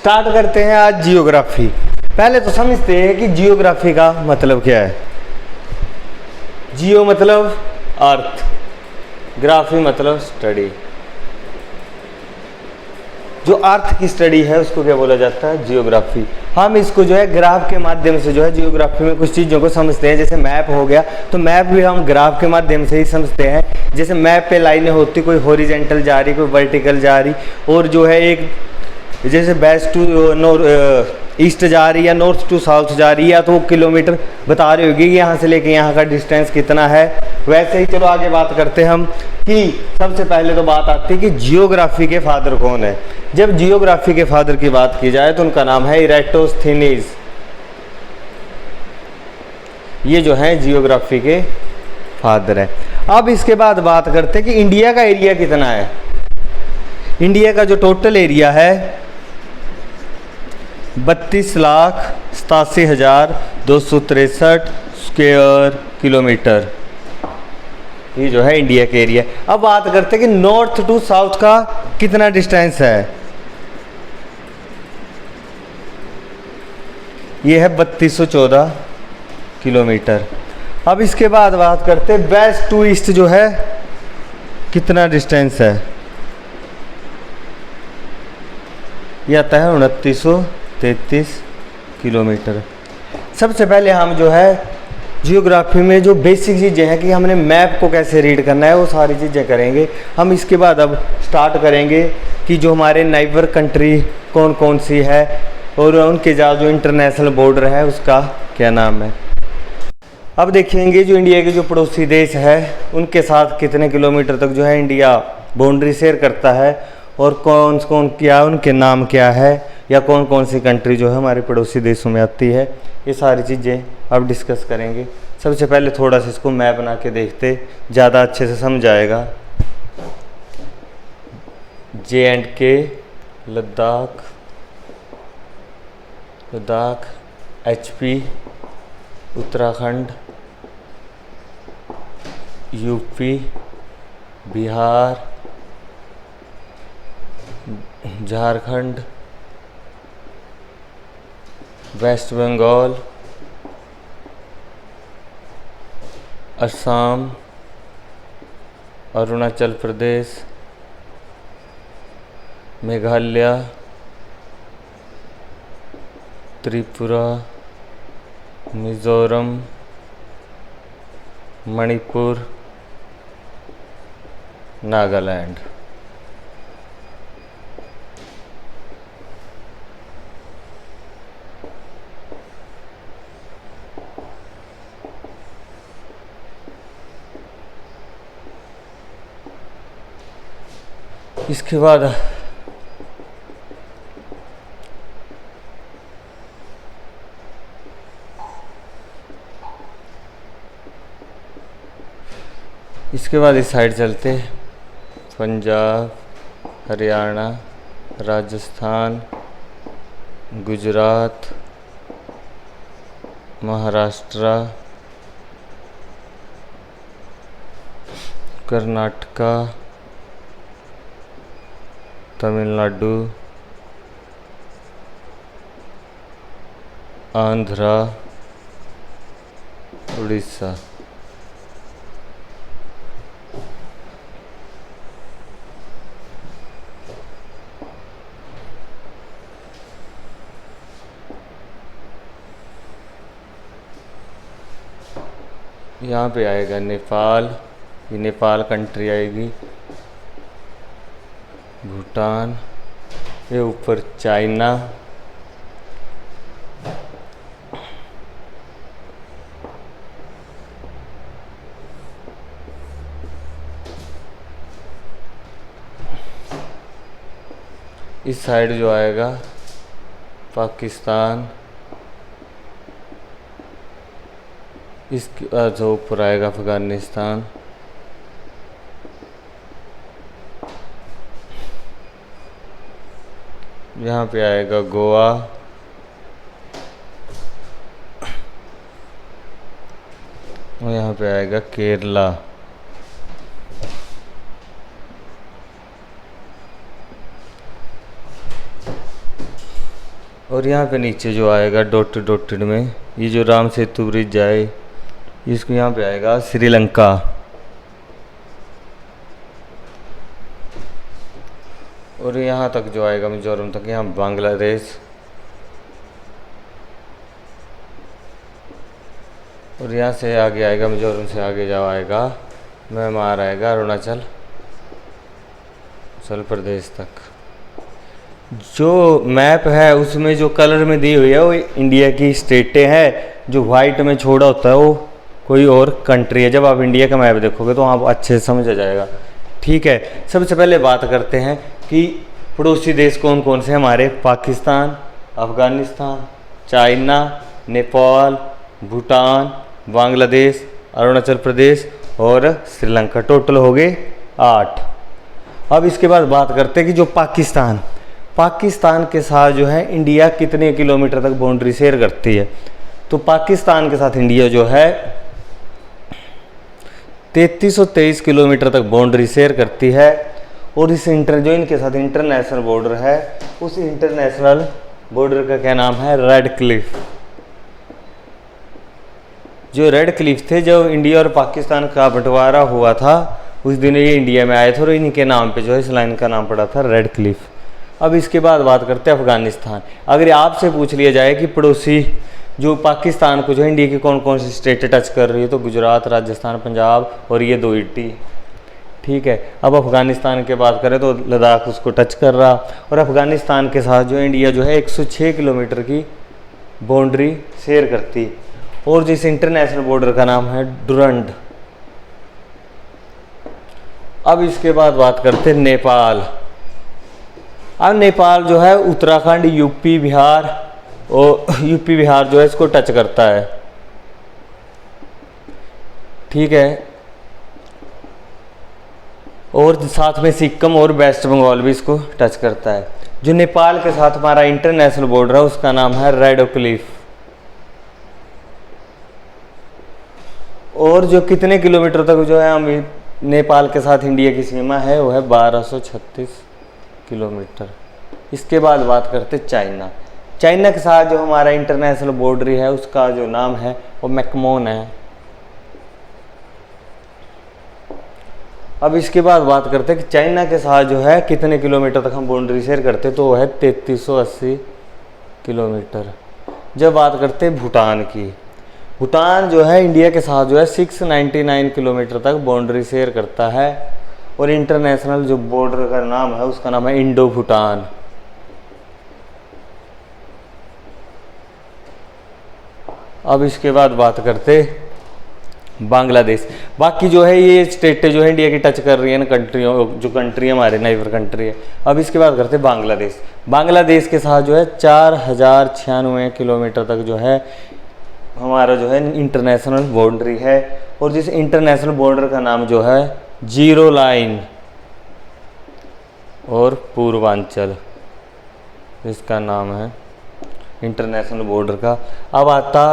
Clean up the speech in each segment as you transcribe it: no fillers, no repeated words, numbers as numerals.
Start करते हैं आज जियोग्राफी। पहले तो समझते हैं कि जियोग्राफी का मतलब क्या है। जियो मतलब अर्थ, ग्राफी मतलब स्टडी। जो अर्थ की स्टडी है उसको क्या बोला जाता है, जियोग्राफी। हम इसको जो है ग्राफ के माध्यम से जो है जियोग्राफी में कुछ चीज़ों को समझते हैं। जैसे मैप हो गया, तो मैप भी हम ग्राफ के माध्यम से ही समझते हैं। जैसे मैप पे लाइनें होती, कोई हॉरिजेंटल जा रही, कोई वर्टिकल जा रही, और जो है एक जैसे वेस्ट टू ईस्ट जा रही या नॉर्थ टू साउथ जा रही है, तो वो किलोमीटर बता रही होगी कि यहाँ से लेके यहाँ का डिस्टेंस कितना है। वैसे ही चलो आगे बात करते हैं हम कि सबसे पहले तो बात आती है कि जियोग्राफी के फादर कौन है। जब जियोग्राफी के फादर की बात की जाए तो उनका नाम है इरेटोस्थेनीज। ये जो है जियोग्राफी के फादर है। अब इसके बाद बात करते हैं कि इंडिया का एरिया कितना है। इंडिया का जो टोटल एरिया है 32,87,263 स्क्वायर किलोमीटर। ये जो है इंडिया के एरिया। अब बात करते हैं कि नॉर्थ टू साउथ का कितना डिस्टेंस है। ये है 3214 किलोमीटर। अब इसके बाद बात करते हैं वेस्ट टू ईस्ट जो है कितना डिस्टेंस है। यह आता है 2933 किलोमीटर। सबसे पहले हम जो है जियोग्राफी में जो बेसिक चीज़ें हैं कि हमने मैप को कैसे रीड करना है, वो सारी चीज़ें करेंगे हम। इसके बाद अब स्टार्ट करेंगे कि जो हमारे नाइबर कंट्री कौन कौन सी है और उनके जो इंटरनेशनल बॉर्डर है उसका क्या नाम है। अब देखेंगे जो इंडिया के जो पड़ोसी देश है उनके साथ कितने किलोमीटर तक जो है इंडिया बाउंड्री शेयर करता है, और कौन कौन क्या उनके नाम क्या है, या कौन कौन सी कंट्री जो है हमारे पड़ोसी देशों में आती है। ये सारी चीज़ें अब डिस्कस करेंगे। सबसे पहले थोड़ा सा इसको मैप बना के देखते, ज़्यादा अच्छे से समझ आएगा। J&K, Ladakh, HP, Uttarakhand, UP, Bihar, Jharkhand, West Bengal, Assam, Arunachal Pradesh, Meghalaya, Tripura, Mizoram, Manipur, Nagaland. इसके बाद इस साइड चलते, पंजाब, हरियाणा, राजस्थान, गुजरात, महाराष्ट्र, कर्नाटका, तमिलनाडु, आंध्र, उड़ीसा। यहाँ पे आएगा नेपाल, ये नेपाल कंट्री आएगी, भूटान, ये ऊपर चाइना, इस साइड जो आएगा पाकिस्तान, इसके बाद जो ऊपर आएगा अफगानिस्तान, यहाँ पे आएगा गोवा, और यहाँ पे आएगा केरला। और यहाँ पे नीचे जो आएगा डॉटेड डॉटेड में, ये जो राम सेतु ब्रिज जाए, इसको यहाँ पे आएगा श्रीलंका। और यहाँ तक जो आएगा मिजोरम तक, यहाँ बांग्लादेश। और यहाँ से आगे आएगा मिजोरम से आगे जाओ आएगा म्यांमार, आएगा अरुणाचल प्रदेश तक। जो मैप है उसमें जो कलर में दी हुई है वो इंडिया की स्टेटें हैं, जो वाइट में छोड़ा होता है वो कोई और कंट्री है। जब आप इंडिया का मैप देखोगे तो आप अच्छे से समझ आ जाएगा। ठीक है, सबसे पहले बात करते हैं कि पड़ोसी देश कौन कौन से हमारे। पाकिस्तान, अफ़गानिस्तान, चाइना, नेपाल, भूटान, बांग्लादेश, अरुणाचल प्रदेश और श्रीलंका। टोटल हो गए 8। अब इसके बाद बात करते हैं कि जो पाकिस्तान के साथ जो है इंडिया कितने किलोमीटर तक बाउंड्री शेयर करती है। तो पाकिस्तान के साथ इंडिया जो है 3323 किलोमीटर तक बाउंड्री शेयर करती है। और इस जो इनके साथ इंटरनेशनल बॉर्डर है, उस इंटरनेशनल बॉर्डर का क्या नाम है, रेड क्लिफ। जो रेड क्लिफ थे, जब इंडिया और पाकिस्तान का बंटवारा हुआ था उस दिन ये इंडिया में आए थे और इनके नाम पे जो है इस लाइन का नाम पड़ा था रेड क्लिफ। अब इसके बाद बात करते हैं अफ़गानिस्तान। अगर आपसे पूछ लिया जाए कि पड़ोसी जो पाकिस्तान को जो इंडिया की कौन कौन सी स्टेट टच कर रही है, तो गुजरात, राजस्थान, पंजाब और ये 2 ईटी। ठीक है, अब अफ़गानिस्तान की बात करें तो लद्दाख उसको टच कर रहा। और अफ़गानिस्तान के साथ जो इंडिया जो है 106 किलोमीटर की बाउंड्री शेयर करती। और जिस इंटरनेशनल बॉर्डर का नाम है डुरंड। अब इसके बाद बात करते हैं नेपाल। अब नेपाल जो है उत्तराखंड, यूपी, बिहार जो है इसको टच करता है। ठीक है, और साथ में सिक्किम और वेस्ट बंगाल भी इसको टच करता है। जो नेपाल के साथ हमारा इंटरनेशनल बॉर्डर है उसका नाम है रेड क्लिफ। और जो कितने किलोमीटर तक जो है हम नेपाल के साथ इंडिया की सीमा है वो है 1236 किलोमीटर। इसके बाद बात करते चाइना के साथ जो हमारा इंटरनेशनल बॉर्डर है उसका जो नाम है वो मैकमोन है। अब इसके बाद बात करते हैं कि चाइना के साथ जो है कितने किलोमीटर तक हम बाउंड्री शेयर करते, तो वो है 3380 किलोमीटर। जब बात करते हैं भूटान की, भूटान जो है इंडिया के साथ जो है 699 किलोमीटर तक बाउंड्री शेयर करता है। और इंटरनेशनल जो बॉर्डर का नाम है उसका नाम है इंडो भूटान। अब इसके बाद बात करते बांग्लादेश। बाकी जो है ये स्टेटें जो है इंडिया की टच कर रही है ना, कंट्रियों जो कंट्री हमारे नाइबर कंट्री है। अब इसके बाद करते बांग्लादेश के साथ जो है 4096 किलोमीटर तक जो है हमारा जो है इंटरनेशनल बाउंड्री है। और जिस इंटरनेशनल बॉर्डर का नाम जो है जीरो लाइन और पूर्वांचल, इसका नाम है इंटरनेशनल बॉर्डर का। अब आता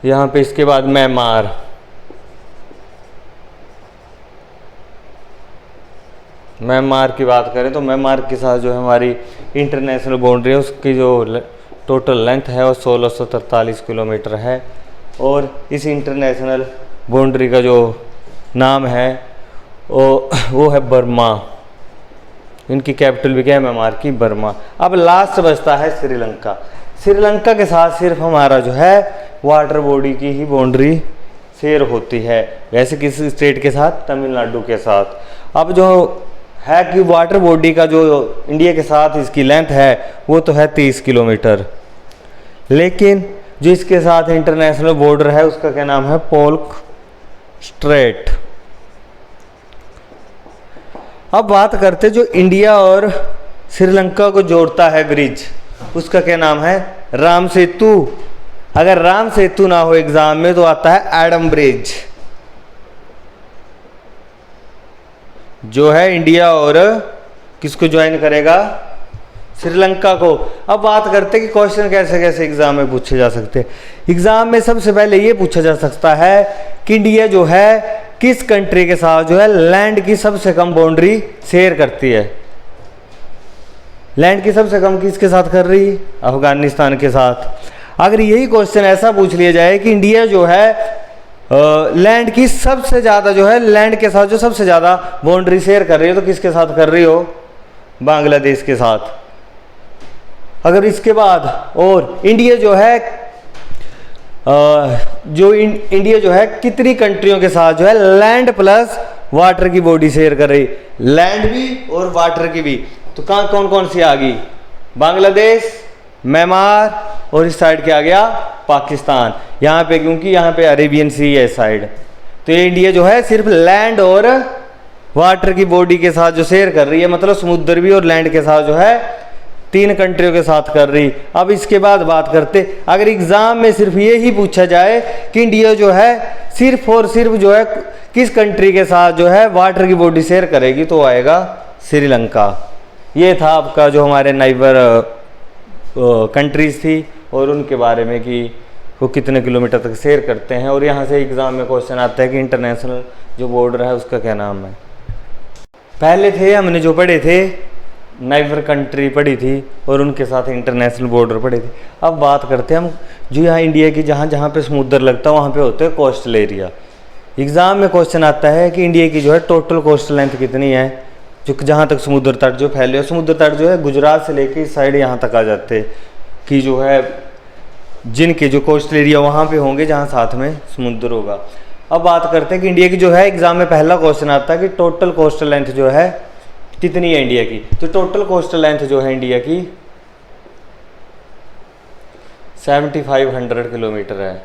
यहाँ पे इसके बाद म्यांमार की बात करें तो म्यांमार के साथ जो है हमारी इंटरनेशनल बाउंड्री है उसकी जो टोटल लेंथ है वो 1643 किलोमीटर है। और इस इंटरनेशनल बाउंड्री का जो नाम है वो है बर्मा। इनकी कैपिटल भी क्या है म्यांमार की, बर्मा। अब लास्ट बचता है श्रीलंका के साथ सिर्फ हमारा जो है वाटर बॉडी की ही बाउंड्री शेयर होती है। वैसे किस स्टेट के साथ, तमिलनाडु के साथ। अब जो है कि वाटर बॉडी का जो इंडिया के साथ इसकी लेंथ है वो तो है 30 किलोमीटर, लेकिन जो इसके साथ इंटरनेशनल बॉर्डर है उसका क्या नाम है, पोल्क स्ट्रेट। अब बात करते जो इंडिया और श्रीलंका को जोड़ता है ब्रिज, उसका क्या नाम है, राम सेतु। अगर राम सेतु ना हो एग्जाम में तो आता है एडम ब्रिज, जो है इंडिया और किसको ज्वाइन करेगा, श्रीलंका को। अब बात करते हैं कि क्वेश्चन कैसे कैसे एग्जाम में पूछे जा सकते हैं। एग्जाम में सबसे पहले ये पूछा जा सकता है कि इंडिया जो है किस कंट्री के साथ जो है लैंड की सबसे कम बाउंड्री शेयर करती है। लैंड की सबसे कम किसके साथ कर रही? अफगानिस्तान के साथ। अगर यही क्वेश्चन ऐसा पूछ लिया जाए कि इंडिया जो है लैंड की सबसे ज़्यादा जो है लैंड के साथ जो सबसे ज़्यादा बाउंड्री शेयर कर रही है तो किसके साथ कर रही हो? बांग्लादेश के साथ। अगर इसके बाद और इंडिया जो है इंडिया जो है कितनी कंट्रियों के साथ जो है लैंड प्लस वाटर की बॉडी शेयर कर रही? लैंड भी और वाटर की भी। तो कहाँ कौन कौन सी आ गई? बांग्लादेश, म्यांमार और इस साइड क्या आ गया? पाकिस्तान। यहाँ पे क्योंकि यहाँ पे अरेबियन सी है इस साइड, तो ये इंडिया जो है सिर्फ लैंड और वाटर की बॉडी के साथ जो शेयर कर रही है, मतलब समुद्र भी और लैंड के साथ जो है 3 कंट्रियों के साथ कर रही। अब इसके बाद बात करते, अगर एग्जाम में सिर्फ ये ही पूछा जाए कि इंडिया जो है सिर्फ और सिर्फ जो है किस कंट्री के साथ जो है वाटर की बॉडी शेयर करेगी, तो आएगा श्रीलंका। ये था आपका जो हमारे नाइबर कंट्रीज थी और उनके बारे में कि वो कितने किलोमीटर तक शेयर करते हैं। और यहाँ से एग्ज़ाम में क्वेश्चन आता है कि इंटरनेशनल जो बॉर्डर है उसका क्या नाम है। पहले थे हमने जो पढ़े थे नाइबर कंट्री पढ़ी थी और उनके साथ इंटरनेशनल बॉर्डर पढ़े थे। अब बात करते हैं हम जो यहाँ इंडिया की जहाँ जहाँ पे समुद्र लगता है वहाँ पे होते हैं कोस्टल एरिया। एग्ज़ाम में क्वेश्चन आता है कि इंडिया की जो है टोटल कोस्टल लेंथ कितनी है, जो जहाँ तक समुद्र तट जो फैले हो। समुद्र तट जो है गुजरात से लेके इस साइड यहाँ तक आ जाते कि जो है जिनके जो कोस्टल एरिया वहाँ पे होंगे जहाँ साथ में समुद्र होगा। अब बात करते हैं कि इंडिया की जो है एग्ज़ाम में पहला क्वेश्चन आता है कि टोटल कोस्टल लेंथ जो है कितनी है इंडिया की। तो टोटल कोस्टल लेंथ जो है इंडिया की 7500 किलोमीटर है,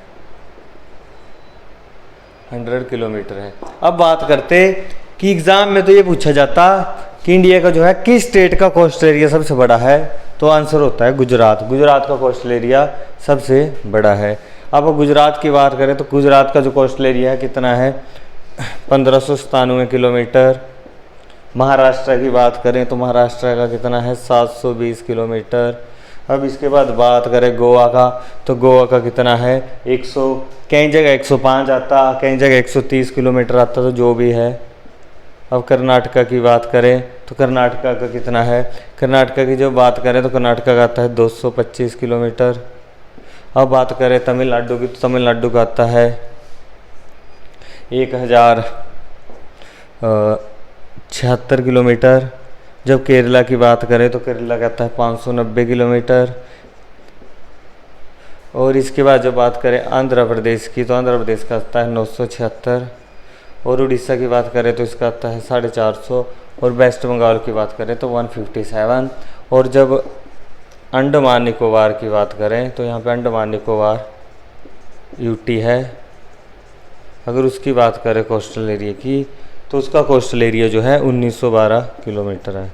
100 किलोमीटर है। अब बात करते कि एग्ज़ाम में तो ये पूछा जाता कि इंडिया का जो है किस स्टेट का कोस्टल एरिया सबसे बड़ा है, तो आंसर होता है गुजरात। गुजरात का कोस्टल एरिया सबसे बड़ा है। अब गुजरात की बात करें तो गुजरात का जो कोस्टल एरिया है कितना है? 1597 किलोमीटर। महाराष्ट्र की बात करें तो महाराष्ट्र का कितना है? 720 किलोमीटर। अब इसके बाद बात करें गोवा का, तो गोवा का कितना है? 100, कई जगह 105 आता, कई जगह 130 किलोमीटर आता, तो जो भी है। अब कर्नाटका की बात करें तो कर्नाटका का कितना है? कर्नाटका की जो बात करें तो कर्नाटका का आता है 225 किलोमीटर। अब बात करें तमिलनाडु की तो तमिलनाडु का आता है 1076 किलोमीटर। जब केरला की बात करें तो केरला का आता है 590 किलोमीटर। और इसके बाद जब बात करें आंध्र प्रदेश की तो आंध्र प्रदेश का आता है 976। और उड़ीसा की बात करें तो इसका आता है 450। और वेस्ट बंगाल की बात करें तो 157। और जब अंडमान निकोबार की बात करें तो यहाँ पे अंडमान निकोबार यूटी है। अगर उसकी बात करें कोस्टल एरिया की तो उसका कोस्टल एरिया जो है 1912 किलोमीटर है।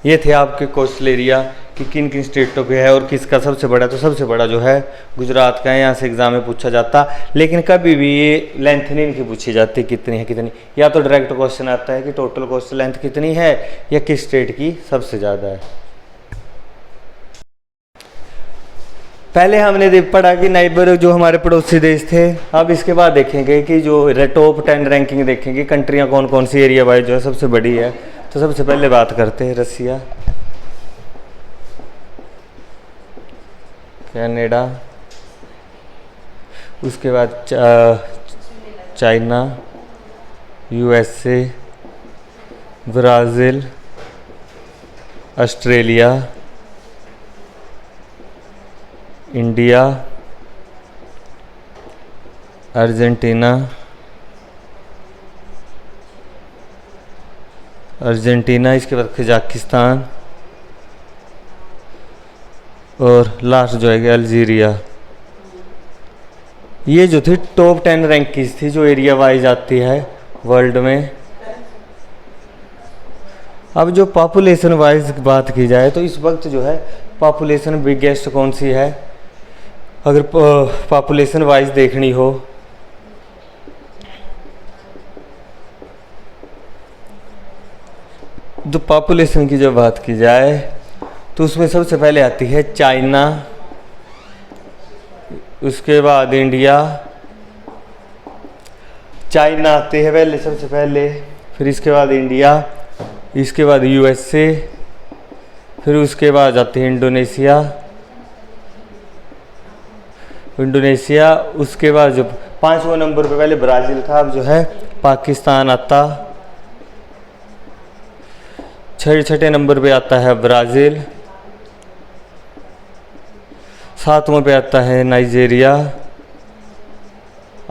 ये थे आपके कोस्टल एरिया कि किन किन स्टेटों के है और किसका सबसे बड़ा। तो सबसे बड़ा जो है गुजरात का है, यहाँ से एग्जाम में पूछा जाता। लेकिन कभी भी ये लेंथ नहीं इनकी पूछी जाती कितनी है कितनी, या तो डायरेक्ट क्वेश्चन आता है कि टोटल कोस्टल लेंथ कितनी है या किस स्टेट की सबसे ज़्यादा है। पहले हमने पढ़ा कि नाइबर जो हमारे पड़ोसी देश थे। अब इसके बाद देखेंगे कि जो टॉप 10 रैंकिंग देखेंगे कंट्रियाँ कौन कौन सी एरिया वाइज जो है सबसे बड़ी है। तो सबसे पहले बात करते हैं रसिया, कनाडा, उसके बाद China, USA, Brazil, Australia, India, Argentina, इसके बाद कजाकिस्तान और लास्ट जो है अल्जीरिया। ये जो थी टॉप 10 रैंकिंग्स थी जो एरिया वाइज आती है वर्ल्ड में। अब जो पॉपुलेशन वाइज बात की जाए तो इस वक्त जो है पॉपुलेशन बिगेस्ट कौन सी है, अगर पॉपुलेशन वाइज देखनी हो तो पॉपुलेशन की जब बात की जाए तो उसमें सबसे पहले आती है चाइना, उसके बाद इंडिया। चाइना आते हैं पहले सबसे पहले, फिर इसके बाद इंडिया, इसके बाद यूएसए, फिर उसके बाद आती है इंडोनेशिया। इंडोनेशिया उसके बाद जो 5वें नंबर पे पहले ब्राज़ील था, अब जो है पाकिस्तान आता। छठे नंबर पे आता है ब्राज़ील। 7वें पे आता है नाइजीरिया।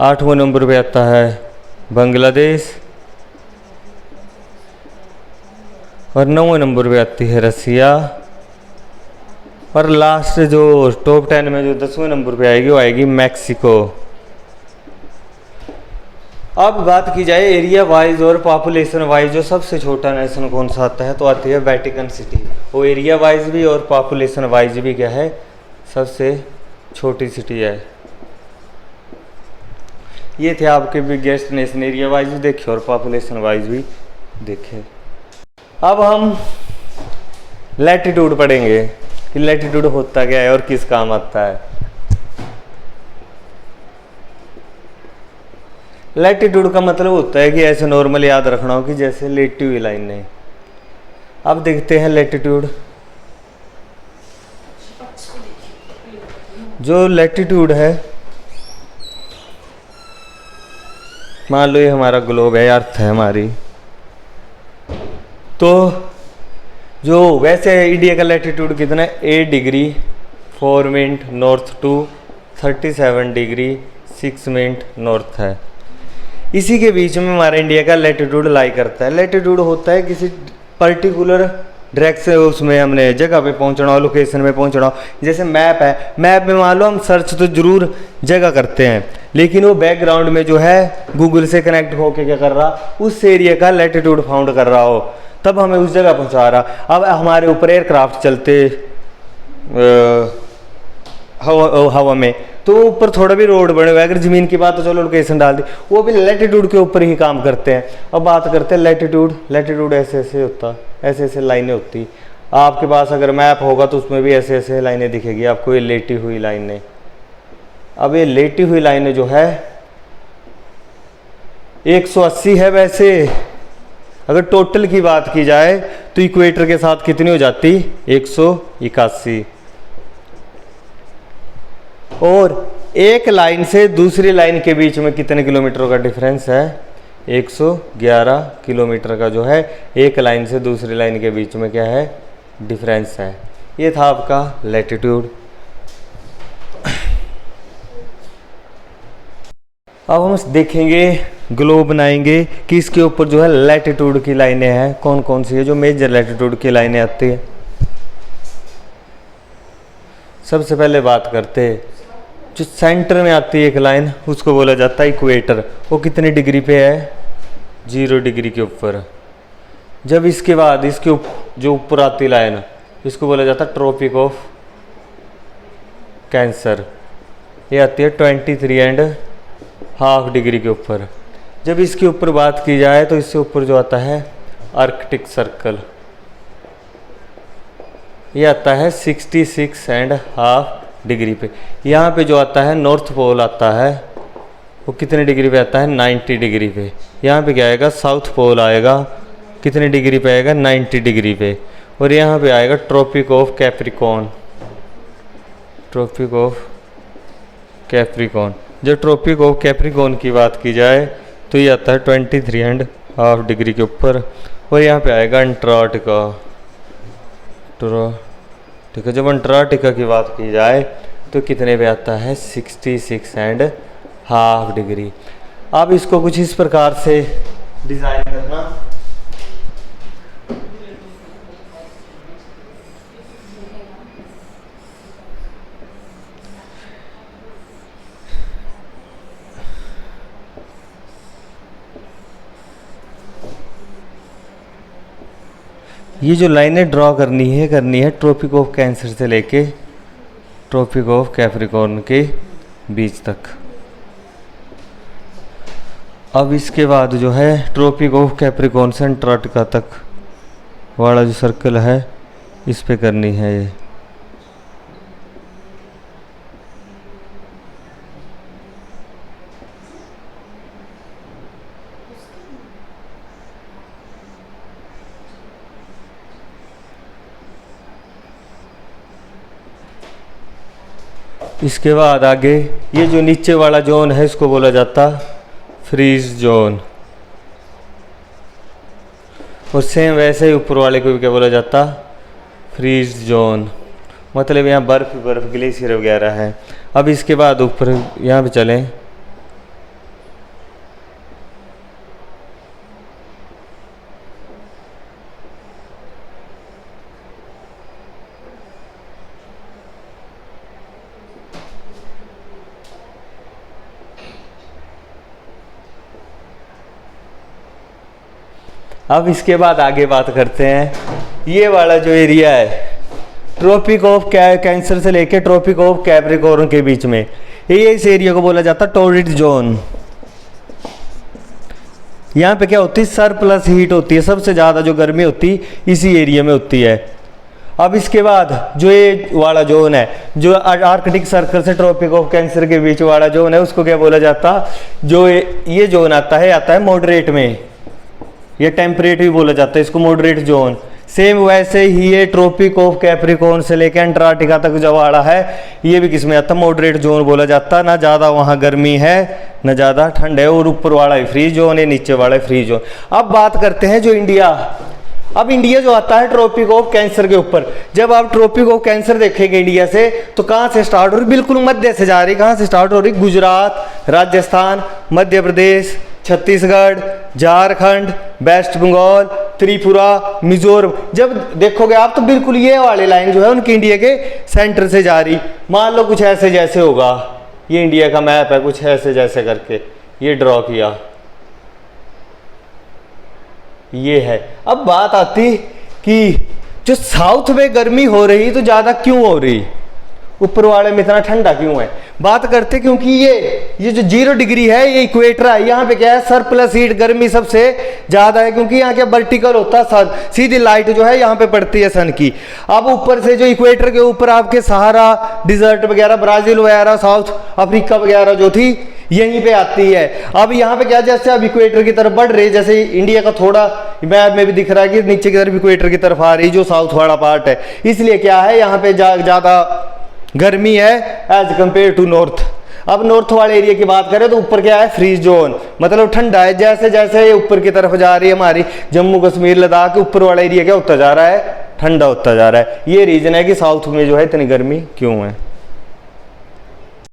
8वें नंबर पे आता है बांग्लादेश। और 9वें नंबर पे आती है रसिया। और लास्ट जो टॉप 10 में जो 10वें नंबर पे आएगी वो आएगी मैक्सिको। अब बात की जाए एरिया वाइज और पॉपुलेशन वाइज जो सबसे छोटा नेशन कौन सा आता है, तो आती है वेटिकन सिटी। वो एरिया वाइज भी और पॉपुलेशन वाइज भी क्या है, सबसे छोटी सिटी है। ये थे आपके बिगेस्ट नेशन, एरिया वाइज भी देखे और पॉपुलेशन वाइज भी देखे। अब हम लैटिट्यूड पढ़ेंगे कि लैटिट्यूड होता क्या है और किस काम आता है। लैटिट्यूड का मतलब होता है कि ऐसे नॉर्मल याद रखना हो कि जैसे लेटी हुई लाइन नहीं। अब देखते हैं लैटिट्यूड। जो लैटिट्यूड है, मान लो ये हमारा ग्लोब है, अर्थ है हमारी, तो जो वैसे इंडिया का लैटिट्यूड कितना है 8 degree 4 minute north to 37 degree 6 minute north है। इसी के बीच में हमारा इंडिया का लैटिट्यूड लाई करता है। लैटिट्यूड होता है किसी पर्टिकुलर डायरेक्शन, उसमें हमने जगह पे पहुंचना हो, लोकेशन में पहुंचना हो। जैसे मैप है, मैप में मान लो हम सर्च तो जरूर जगह करते हैं, लेकिन वो बैकग्राउंड में जो है गूगल से कनेक्ट होके क्या कर रहा, उस एरिया का लैटिट्यूड फाउंड कर रहा हो, तब हमें उस जगह पहुंचा रहा। अब हमारे ऊपर एयरक्राफ्ट चलते हवा में, तो ऊपर थोड़ा भी रोड बने हुए, अगर ज़मीन की बात तो चलो लोकेशन डाल दी, वो भी लैटिट्यूड के ऊपर ही काम करते हैं। अब बात करते हैं लैटिट्यूड। लैटिट्यूड ऐसे ऐसे होता, ऐसे ऐसे लाइनें होती। आपके पास अगर मैप होगा तो उसमें भी ऐसे ऐसे लाइनें दिखेगी आपको, ये लेटी हुई लाइनें। अब ये लेटी हुई लाइनें जो है 180 है। वैसे अगर टोटल की बात की जाए तो इक्वेटर के साथ कितनी हो जाती, 181। और एक लाइन से दूसरी लाइन के बीच में कितने किलोमीटर का डिफरेंस है, 111 किलोमीटर का जो है एक लाइन से दूसरी लाइन के बीच में क्या है, डिफरेंस है। ये था आपका लैटिट्यूड। अब हम देखेंगे, ग्लोब बनाएंगे कि इसके ऊपर जो है लैटिट्यूड की लाइनें हैं, कौन कौन सी है जो मेजर लैटिट्यूड की लाइनें आती है। सबसे पहले बात करते हैं जो सेंटर में आती है एक लाइन, उसको बोला जाता है इक्वेटर। वो कितनी डिग्री पे है, 0 डिग्री के ऊपर। जब इसके बाद इसके जो ऊपर आती लाइन, इसको बोला जाता है ट्रॉपिक ऑफ कैंसर। ये आती है 23.5 डिग्री के ऊपर। जब इसके ऊपर बात की जाए तो इससे ऊपर जो आता है आर्कटिक सर्कल, ये आता है 66.5 डिग्री पे। यहाँ पे जो आता है नॉर्थ पोल आता है, वो कितने डिग्री पे आता है, 90 डिग्री पे। यहाँ पे क्या आएगा, साउथ पोल आएगा, कितने डिग्री पे आएगा, 90 डिग्री पे। और यहाँ पे आएगा tropic of Capricorn. Tropic of Capricorn, जो ट्रॉपिक ऑफ कैप्रिकॉर्न की बात की जाए तो ये आता है 23.5 डिग्री के ऊपर। और यहाँ पे आएगा अंटार्कटिका। ठीक है, जब अंटार्कटिका की बात की जाए तो कितने पे आता है, 66.5 डिग्री। अब इसको कुछ इस प्रकार से डिज़ाइन करना, ये जो लाइनें ड्रॉ करनी है ट्रॉपिक ऑफ कैंसर से लेके ट्रॉपिक ऑफ कैप्रिकॉर्न के बीच तक। अब इसके बाद जो है ट्रॉपिक ऑफ कैप्रिकॉर्न से अंटार्कटिका तक वाला जो सर्कल है इस पे करनी है ये। इसके बाद आगे ये जो नीचे वाला जोन है इसको बोला जाता फ्रीज जोन, और सेम वैसे ही ऊपर वाले को भी क्या बोला जाता फ्रीज जोन, मतलब यहाँ बर्फ़ बर्फ़ ग्लेशियर वगैरह है। अब इसके बाद ऊपर यहाँ पे चलें, अब इसके बाद आगे बात करते हैं। ये वाला जो एरिया है ट्रॉपिक ऑफ कैंसर से लेके ट्रॉपिक ऑफ कैप्रिकॉर्न के बीच में, ये इस एरिया को बोला जाता टॉर्रिड जोन। यहाँ पे क्या होती है, सरप्लस हीट होती है, सबसे ज़्यादा जो गर्मी होती है इसी एरिया में होती है। अब इसके बाद जो ये वाला जोन है, जो आर्कटिक सर्कल से ट्रॉपिक ऑफ कैंसर के बीच वाला जोन है, उसको क्या बोला जाता, जो ये जोन आता है मॉडरेट में, ये टेम्परेट भी बोला जाता है इसको, मॉडरेट जोन। सेम वैसे ही ये ट्रॉपिक ऑफ कैप्रिकॉर्न से लेकर अंटार्कटिका तक जो वाला है, ये भी किस में आता है, मॉडरेट जोन बोला जाता। ना ज़्यादा वहाँ गर्मी है ना ज़्यादा ठंड है, और ऊपर वाला है फ्री जोन है, नीचे वाला है फ्री जोन। अब बात करते हैं जो इंडिया, अब इंडिया जो आता है ट्रॉपिक ऑफ कैंसर के ऊपर। जब आप ट्रॉपिक ऑफ कैंसर देखेंगे इंडिया से, तो कहाँ से स्टार्ट हो रही, बिल्कुल मध्य से जा रही। कहाँ से स्टार्ट हो रही, गुजरात, राजस्थान, मध्य प्रदेश, छत्तीसगढ़, झारखंड, वेस्ट बंगाल, त्रिपुरा, मिजोरम। जब देखोगे आप तो बिल्कुल ये वाली लाइन जो है उनकी इंडिया के सेंटर से जा रही। मान लो कुछ ऐसे जैसे होगा, ये इंडिया का मैप है, कुछ ऐसे जैसे करके ये ड्रॉ किया, ये है। अब बात आती कि जो साउथ में गर्मी हो रही तो ज़्यादा क्यों हो रही, ऊपर वाले में इतना ठंडा क्यों है। बात करते क्योंकि ये जो 0 डिग्री है ये इक्वेटर है, यहाँ पे क्या है सरप्लस हीट, गर्मी सबसे ज़्यादा है, क्योंकि यहाँ क्या वर्टिकल होता है सन, सीधी लाइट जो है यहाँ पे पड़ती है सन की। अब ऊपर से जो इक्वेटर के ऊपर आपके सहारा डिजर्ट वगैरह, ब्राज़ील वगैरह, साउथ अफ्रीका वगैरह जो थी यहीं पे आती है। अब यहाँ पे क्या, जैसे अब इक्वेटर की तरफ बढ़ रही, जैसे इंडिया का थोड़ा मैप में भी दिख रहा है कि नीचे की तरफ इक्वेटर की तरफ आ रही जो साउथ वाला पार्ट है, इसलिए क्या है यहाँ पे ज़्यादा गर्मी है एज कंपेयर टू नॉर्थ। अब नॉर्थ वाले एरिया की बात करें तो ऊपर क्या है, फ्रीज जोन, मतलब ठंडा है। जैसे जैसे ये ऊपर की तरफ जा रही है हमारी जम्मू कश्मीर लद्दाख, ऊपर वाला एरिया क्या होता जा रहा है, ठंडा होता जा रहा है। ये रीजन है कि साउथ में जो है इतनी गर्मी क्यों है।